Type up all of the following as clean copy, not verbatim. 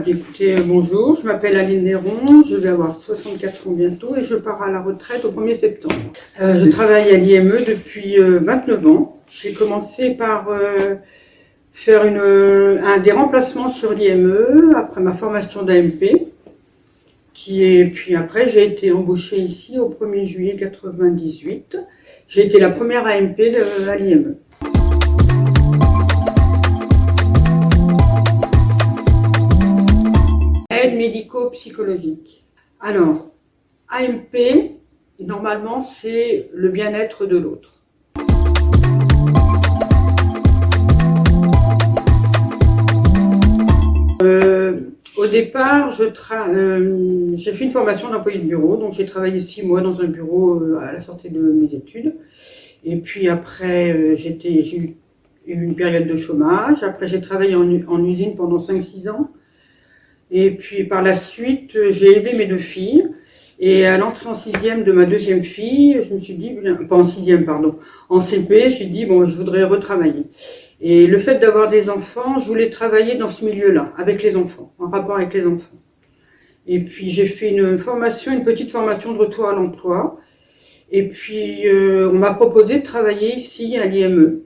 bien, écoutez, bonjour, je m'appelle Aline Néron, je vais avoir 64 ans bientôt et je pars à la retraite au 1er septembre. Je travaille à l'IME depuis 29 ans. J'ai commencé par faire des remplacements sur l'IME après ma formation d'AMP. Puis après, j'ai été embauchée ici au 1er juillet 98. J'ai été la première AMP à l'IME. Aide médico-psychologique. Alors, AMP, normalement, c'est le bien-être de l'autre. Au départ, j'ai fait une formation d'employé de bureau, donc j'ai travaillé 6 mois dans un bureau à la sortie de mes études. Et puis après, j'ai eu une période de chômage. Après, j'ai travaillé en usine pendant 5-6 ans. Et puis par la suite, j'ai élevé mes 2 filles. Et à l'entrée en 6e de ma 2e fille, je me suis dit, pas en 6e, pardon, en CP, je me suis dit, bon, je voudrais retravailler. Et le fait d'avoir des enfants, je voulais travailler dans ce milieu-là, avec les enfants, en rapport avec les enfants. Et puis j'ai fait une petite formation de retour à l'emploi. Et puis on m'a proposé de travailler ici à l'IME,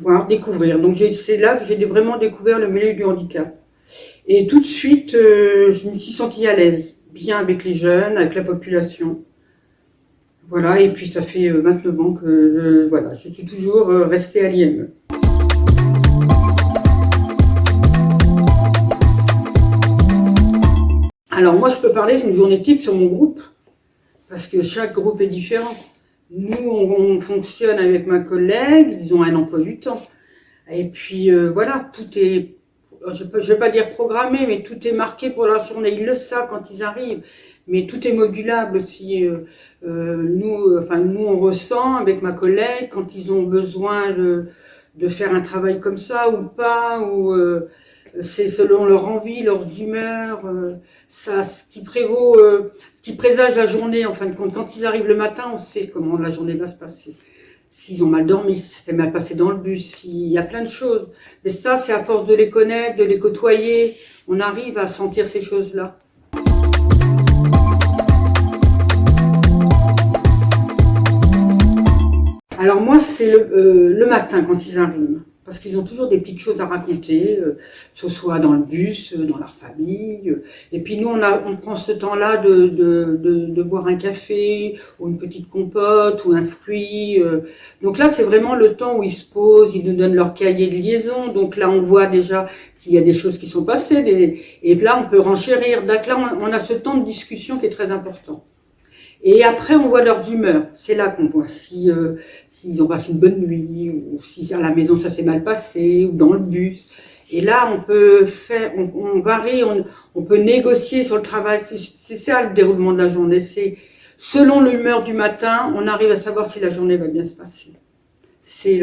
voir, découvrir. Donc c'est là que j'ai vraiment découvert le milieu du handicap. Et tout de suite, je me suis sentie à l'aise, bien avec les jeunes, avec la population. Voilà, et puis ça fait 29 ans que je suis toujours restée à l'IME. Alors moi, je peux parler d'une journée type sur mon groupe, parce que chaque groupe est différent. Nous, on fonctionne avec ma collègue, ils ont un emploi du temps. Et puis voilà, tout est, je vais pas dire programmé, mais tout est marqué pour la journée. Ils le savent quand ils arrivent, mais tout est modulable aussi. Nous, on ressent avec ma collègue quand ils ont besoin de faire un travail comme ça ou pas, ou c'est selon leur envie, leurs humeurs, ce qui prévaut, ce qui présage la journée en fin de compte. Quand ils arrivent le matin, on sait comment la journée va se passer. S'ils ont mal dormi, si c'est mal passé dans le bus, il y a plein de choses. Mais ça, c'est à force de les connaître, de les côtoyer, on arrive à sentir ces choses-là. Alors moi, c'est le matin quand ils arrivent. Parce qu'ils ont toujours des petites choses à raconter, ce soit dans le bus, dans leur famille. Et puis nous, on prend ce temps-là de boire un café, ou une petite compote, ou un fruit. Donc là, c'est vraiment le temps où ils se posent, ils nous donnent leur cahier de liaison. Donc là, on voit déjà s'il y a des choses qui sont passées. Et là, on peut renchérir. Donc là, on a ce temps de discussion qui est très important. Et après, on voit leurs humeurs. C'est là qu'on voit s'ils ont passé une bonne nuit, ou si à la maison ça s'est mal passé, ou dans le bus. Et là, on peut on varie, on peut négocier sur le travail. C'est ça le déroulement de la journée. C'est selon l'humeur du matin, on arrive à savoir si la journée va bien se passer. C'est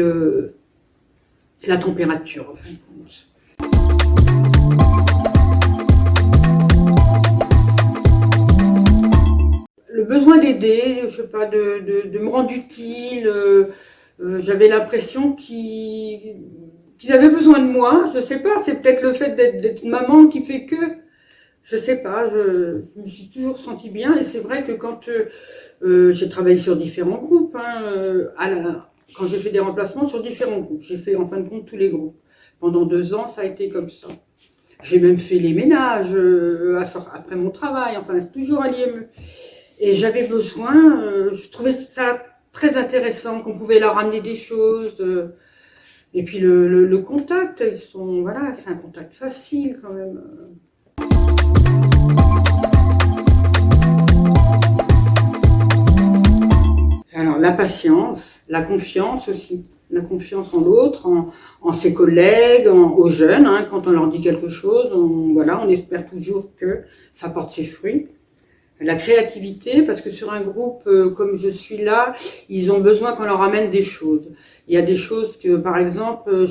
la température, en fin de compte. Le besoin d'aider, je sais pas, de me rendre utile. J'avais l'impression qu'ils avaient besoin de moi. Je sais pas, c'est peut-être le fait d'être maman qui fait que. Je sais pas, je me suis toujours sentie bien. Et c'est vrai que quand j'ai travaillé sur différents groupes, quand j'ai fait des remplacements sur différents groupes, j'ai fait en fin de compte tous les groupes. Pendant 2 ans, ça a été comme ça. J'ai même fait les ménages après mon travail. Enfin, c'est toujours à l'IME. Et j'avais besoin, je trouvais ça très intéressant, qu'on pouvait leur amener des choses. Et puis le contact, c'est un contact facile quand même. Alors la patience, la confiance aussi, la confiance en l'autre, en ses collègues, aux jeunes. Quand on leur dit quelque chose, on espère toujours que ça porte ses fruits. La créativité, parce que sur un groupe comme je suis là, ils ont besoin qu'on leur amène des choses. Il y a des choses que, par exemple,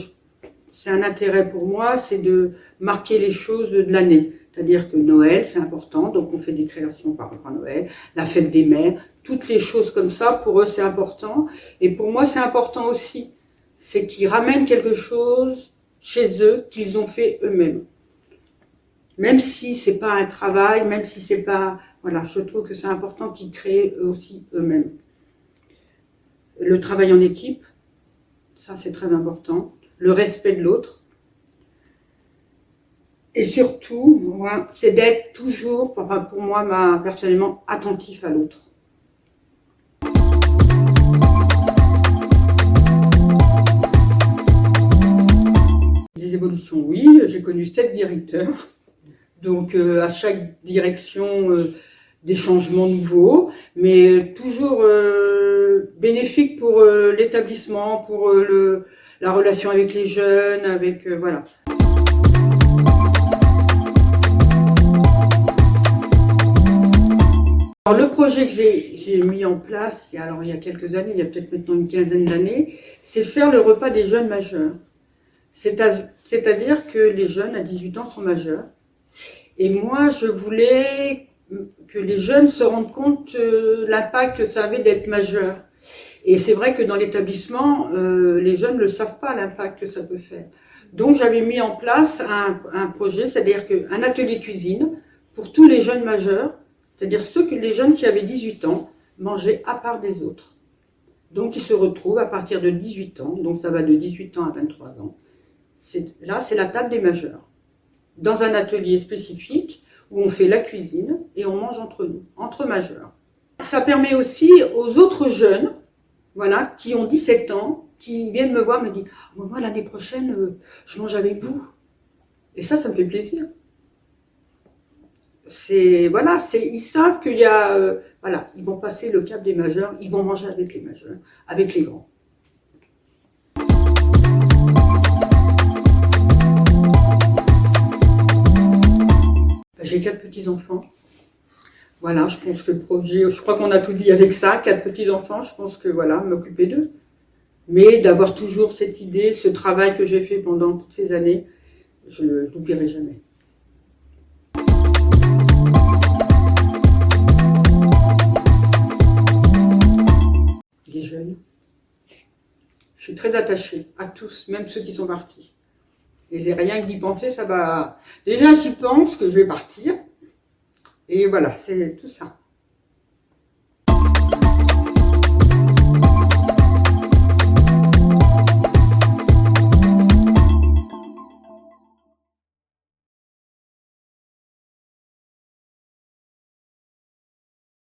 c'est un intérêt pour moi, c'est de marquer les choses de l'année. C'est-à-dire que Noël, c'est important, donc on fait des créations par rapport à Noël, la fête des mères, toutes les choses comme ça, pour eux, c'est important. Et pour moi, c'est important aussi. C'est qu'ils ramènent quelque chose chez eux qu'ils ont fait eux-mêmes. Même si c'est pas un travail, même si c'est pas... Voilà, je trouve que c'est important qu'ils créent aussi eux-mêmes. Le travail en équipe, ça c'est très important. Le respect de l'autre. Et surtout, moi, c'est d'être toujours, enfin, pour moi, personnellement, attentif à l'autre. Des évolutions, oui. J'ai connu 7 directeurs. Donc, à chaque direction, des changements nouveaux, mais toujours bénéfiques pour l'établissement, pour la relation avec les jeunes, avec... voilà. Alors, le projet que j'ai mis en place, alors il y a quelques années, il y a peut-être maintenant une quinzaine d'années, c'est faire le repas des jeunes majeurs. C'est-à-dire que les jeunes à 18 ans sont majeurs. Et moi, je voulais que les jeunes se rendent compte l'impact que ça avait d'être majeur. Et c'est vrai que dans l'établissement, les jeunes ne le savent pas, l'impact que ça peut faire. Donc, j'avais mis en place un projet, c'est-à-dire un atelier cuisine pour tous les jeunes majeurs, c'est-à-dire les jeunes qui avaient 18 ans, mangeaient à part des autres. Donc, ils se retrouvent à partir de 18 ans, donc ça va de 18 ans à 23 ans. Là, c'est la table des majeurs. Dans un atelier spécifique où on fait la cuisine et on mange entre nous, entre majeurs. Ça permet aussi aux autres jeunes, voilà, qui ont 17 ans, qui viennent me voir, me disent « Moi, l'année prochaine, je mange avec vous. » Et ça me fait plaisir. Voilà, ils savent qu'il y a... voilà, ils vont passer le cap des majeurs, ils vont manger avec les majeurs, avec les grands. J'ai 4 petits-enfants. Voilà, je pense que le projet, je crois qu'on a tout dit avec ça, 4 petits-enfants, je pense que voilà, m'occuper d'eux. Mais d'avoir toujours cette idée, ce travail que j'ai fait pendant toutes ces années, je ne l'oublierai jamais. Les jeunes. Je suis très attachée à tous, même ceux qui sont partis. Et rien que d'y penser, ça va... Déjà, j'y pense que je vais partir. Et voilà, c'est tout ça.